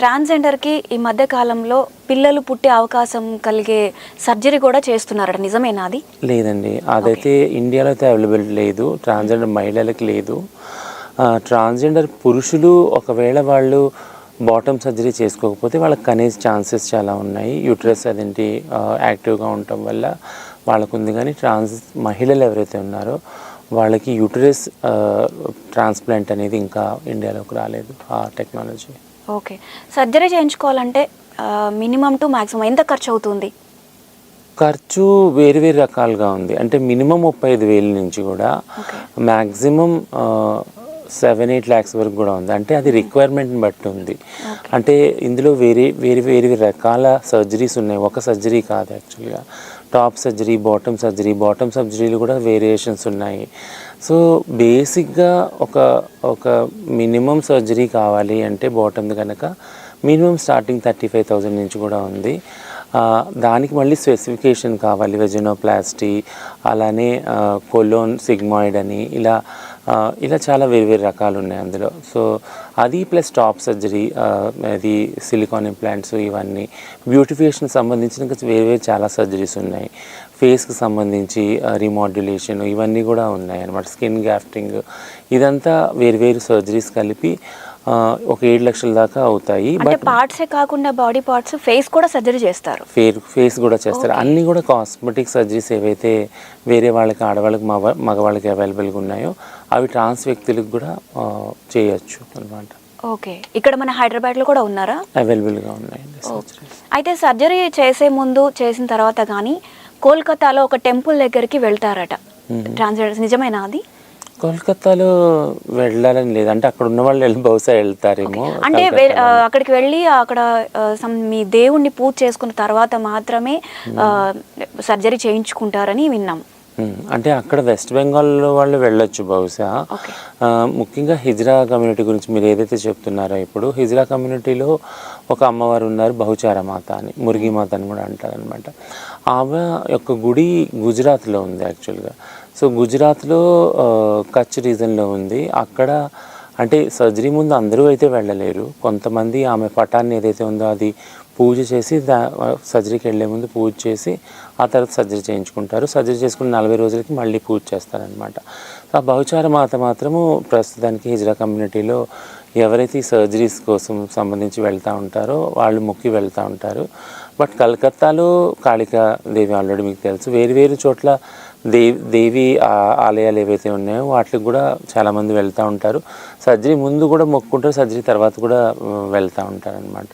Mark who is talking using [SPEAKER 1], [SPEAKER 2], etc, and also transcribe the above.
[SPEAKER 1] ట్రాన్స్జెండర్కి ఈ మధ్య కాలంలో పిల్లలు పుట్టే అవకాశం కలిగే సర్జరీ కూడా చేస్తున్నారట, నిజమేనా అది?
[SPEAKER 2] లేదండి, అదైతే ఇండియాలో అయితే అవైలబుల్ లేదు. ట్రాన్స్జెండర్ మహిళలకు లేదు. ట్రాన్స్జెండర్ పురుషులు ఒకవేళ వాళ్ళు బాటమ్ సర్జరీ చేసుకోకపోతే వాళ్ళకి కనే ఛాన్సెస్ చాలా ఉన్నాయి. యూట్రస్ అదేంటి యాక్టివ్గా ఉండటం వల్ల వాళ్ళకు ఉంది. కానీ మహిళలు ఎవరైతే ఉన్నారో వాళ్ళకి యూటరస్ ట్రాన్స్ప్లాంట్ అనేది ఇంకా ఇండియాలోకి రాలేదు ఆ టెక్నాలజీ.
[SPEAKER 1] ఓకే, సర్జరీ చేయించుకోవాలంటే మినిమం టు మ్యాక్సిమం ఎంత ఖర్చు అవుతుంది?
[SPEAKER 2] ఖర్చు వేరు వేరు రకాలుగా ఉంది. అంటే మినిమం 35,000 నుంచి కూడా మ్యాక్సిమం 7-8 lakhs వరకు కూడా ఉంది. అంటే అది రిక్వైర్మెంట్ని బట్టి ఉంది. అంటే ఇందులో వేరే రకాల సర్జరీస్ ఉన్నాయి, ఒక సర్జరీ కాదు యాక్చువల్గా. టాప్ సర్జరీ, బాటమ్ సర్జరీలు కూడా వేరియేషన్స్ ఉన్నాయి. సో బేసిక్గా ఒక మినిమం సర్జరీ కావాలి అంటే బాటమ్ది కనుక మినిమం స్టార్టింగ్ 35,000 నుంచి కూడా ఉంది. దానికి మళ్ళీ స్పెసిఫికేషన్ కావాలి, వెజినోప్లాస్టీ, అలానే కొలోన్ సిగ్మాయిడ్ అని ఇలా చాలా వేరు రకాలు ఉన్నాయి అందులో. సో అది ప్లస్ టాప్ సర్జరీ, అది సిలికాన్ ఇంప్లాంట్స్, ఇవన్నీ బ్యూటిఫికేషన్ సంబంధించిన వేరు చాలా సర్జరీస్ ఉన్నాయి. ఫేస్కి సంబంధించి రీమాడ్యులేషన్ ఇవన్నీ కూడా ఉన్నాయి అన్నమాట. స్కిన్ గ్రాఫ్టింగ్, ఇదంతా వేరు సర్జరీస్ కలిపి ఒక 7 లక్షల దాకా అవుతాయి.
[SPEAKER 1] బట్ పార్ట్సే కాకుండా బాడీ పార్ట్స్, ఫేస్ కూడా సర్జరీ చేస్తారు.
[SPEAKER 2] ఫేస్ కూడా చేస్తారు. అన్నీ కూడా కాస్మెటిక్ సర్జరీస్ ఏవైతే వేరే వాళ్ళకి, ఆడవాళ్ళకి, మగవాళ్ళకి అవైలబుల్గా ఉన్నాయో అవి ట్రాన్స్ వ్యక్తులకు కూడా చేయొచ్చు అనమాట.
[SPEAKER 1] ఓకే, ఇక్కడ మన హైదరాబాద్లో కూడా ఉన్నారా?
[SPEAKER 2] అవైలబుల్గా ఉన్నాయండి సర్జరీస్.
[SPEAKER 1] అయితే సర్జరీ చేసే ముందు, చేసిన తర్వాత కానీ కోల్కతాలో ఒక టెంపుల్ దగ్గరికి వెళ్తారట ట్రాన్స్జెండర్స్, నిజమేనా అది?
[SPEAKER 2] కోల్కతాలో వెళ్ళాలని లేదు, అంటే అక్కడ ఉన్న వాళ్ళు బహుశా వెళ్తారేమో.
[SPEAKER 1] అంటే అక్కడికి వెళ్ళి అక్కడ మీ దేవుణ్ణి పూజ చేసుకున్న తర్వాత మాత్రమే సర్జరీ చేయించుకుంటారని విన్నాం.
[SPEAKER 2] అంటే అక్కడ వెస్ట్ బెంగాల్లో వాళ్ళు వెళ్ళొచ్చు బహుశా. ముఖ్యంగా హిజ్రా కమ్యూనిటీ గురించి మీరు ఏదైతే చెప్తున్నారో, ఇప్పుడు హిజ్రా కమ్యూనిటీలో ఒక అమ్మవారు ఉన్నారు, బహుచార మాత అని, మురిగి మాత అని కూడా అంటారు అనమాట. ఆమె యొక్క గుడి గుజరాత్లో ఉంది యాక్చువల్గా. సో గుజరాత్లో కచ్ రీజన్లో ఉంది. అక్కడ అంటే సర్జరీ ముందు అందరూ అయితే వెళ్ళలేరు. కొంతమంది ఆమె పటాన్ని ఏదైతే ఉందో అది పూజ చేసి సర్జరీకి వెళ్ళే ముందు పూజ చేసి ఆ తర్వాత సర్జరీ చేయించుకుంటారు. సర్జరీ చేసుకుని 40 రోజులకి మళ్ళీ పూజ చేస్తారనమాట. ఆ బహుచార మాత మాత్రము ప్రస్తుతానికి హిజ్రా కమ్యూనిటీలో ఎవరైతే ఈ సర్జరీస్ కోసం సంబంధించి వెళ్తూ ఉంటారో వాళ్ళు మొక్కి వెళ్తూ ఉంటారు. బట్ కలకత్తాలో కాళికా దేవి ఆల్రెడీ మీకు తెలుసు. వేరు చోట్ల దేవి ఆలయాలు ఏవైతే ఉన్నాయో వాటికి కూడా చాలామంది వెళ్తూ ఉంటారు. సర్జరీ ముందు కూడా మొక్కుంటారు, సర్జరీ తర్వాత కూడా వెళ్తూ ఉంటారు అనమాట.